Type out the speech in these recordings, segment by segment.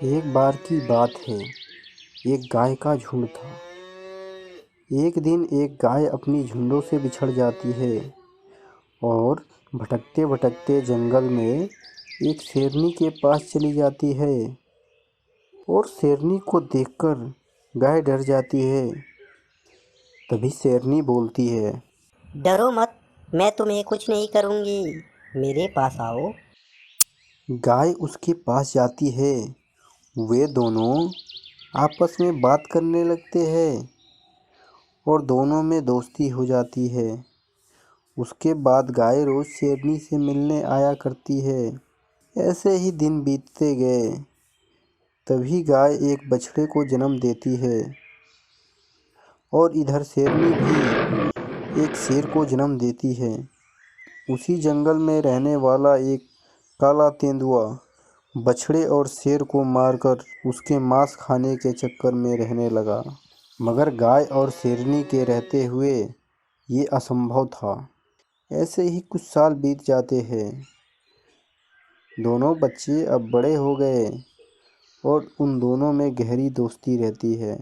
एक बार की बात है। एक गाय का झुंड था। एक दिन एक गाय अपनी झुंडों से बिछड़ जाती है और भटकते भटकते जंगल में एक शेरनी के पास चली जाती है और शेरनी को देखकर गाय डर जाती है। तभी शेरनी बोलती है, डरो मत, मैं तुम्हें कुछ नहीं करूँगी। मेरे पास आओ। गाय उसके पास जाती है। वे दोनों आपस में बात करने लगते हैं और दोनों में दोस्ती हो जाती है। उसके बाद गाय रोज शेरनी से मिलने आया करती है। ऐसे ही दिन बीतते गए। तभी गाय एक बछड़े को जन्म देती है और इधर शेरनी भी एक शेर को जन्म देती है। उसी जंगल में रहने वाला एक काला तेंदुआ बछड़े और शेर को मारकर उसके मांस खाने के चक्कर में रहने लगा। मगर गाय और शेरनी के रहते हुए ये असंभव था। ऐसे ही कुछ साल बीत जाते हैं। दोनों बच्चे अब बड़े हो गए और उन दोनों में गहरी दोस्ती रहती है।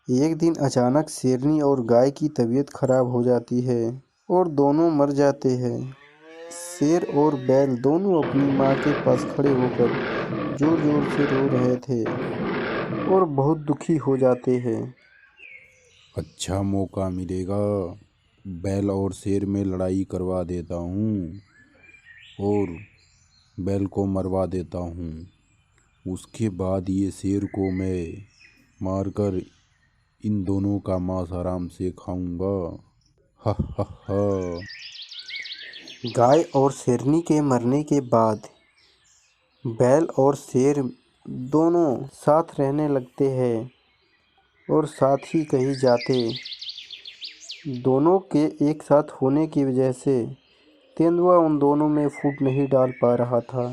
एक दिन अचानक शेरनी और गाय की तबीयत खराब हो जाती है और दोनों मर जाते हैं। शेर और बैल दोनों अपनी माँ के पास खड़े होकर जोर जोर से रो रहे थे और बहुत दुखी हो जाते हैं। अच्छा मौका मिलेगा, बैल और शेर में लड़ाई करवा देता हूँ और बैल को मरवा देता हूँ। उसके बाद ये शेर को मैं मारकर इन दोनों का मांस आराम से खाऊंगा। हा हा हा। गाय और शेरनी के मरने के बाद बैल और शेर दोनों साथ रहने लगते हैं और साथ ही कहीं जाते। दोनों के एक साथ होने की वजह से तेंदुआ उन दोनों में फूट नहीं डाल पा रहा था।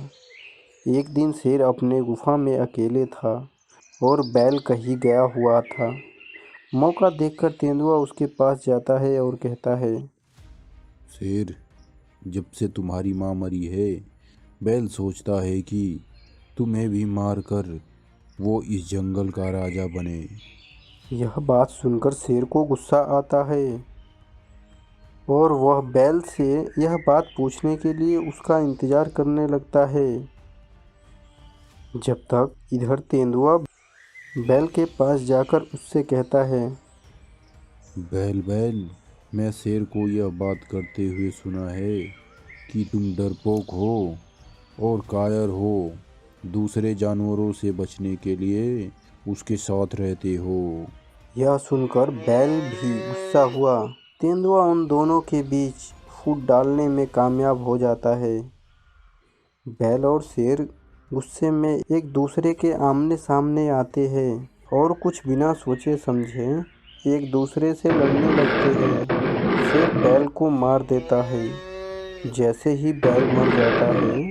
एक दिन शेर अपने गुफा में अकेले था और बैल कहीं गया हुआ था। मौका देखकर तेंदुआ उसके पास जाता है और कहता है, शेर, जब से तुम्हारी माँ मरी है, बैल सोचता है कि तुम्हें भी मारकर वो इस जंगल का राजा बने। यह बात सुनकर शेर को गुस्सा आता है और वह बैल से यह बात पूछने के लिए उसका इंतजार करने लगता है। जब तक इधर तेंदुआ बैल के पास जाकर उससे कहता है, बैल बैल, मैं शेर को यह बात करते हुए सुना है कि तुम डरपोक हो और कायर हो। दूसरे जानवरों से बचने के लिए उसके साथ रहते हो। यह सुनकर बैल भी गुस्सा हुआ। तेंदुआ उन दोनों के बीच फूट डालने में कामयाब हो जाता है। बैल और शेर गुस्से में एक दूसरे के आमने सामने आते हैं और कुछ बिना सोचे समझे एक दूसरे से लड़ने लगते हैं। शेर बैल को मार देता है। जैसे ही बैल मर जाता है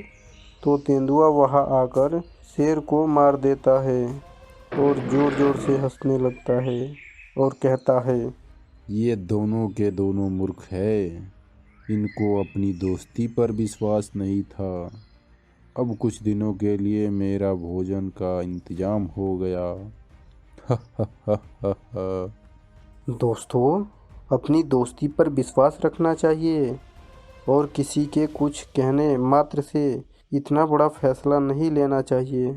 तो तेंदुआ वहां आकर शेर को मार देता है और जोर जोर से हंसने लगता है और कहता है, ये दोनों के दोनों मूर्ख है। इनको अपनी दोस्ती पर विश्वास नहीं था। अब कुछ दिनों के लिए मेरा भोजन का इंतजाम हो गया। हा हा हा हा हा। दोस्तों, अपनी दोस्ती पर विश्वास रखना चाहिए और किसी के कुछ कहने मात्र से इतना बड़ा फैसला नहीं लेना चाहिए।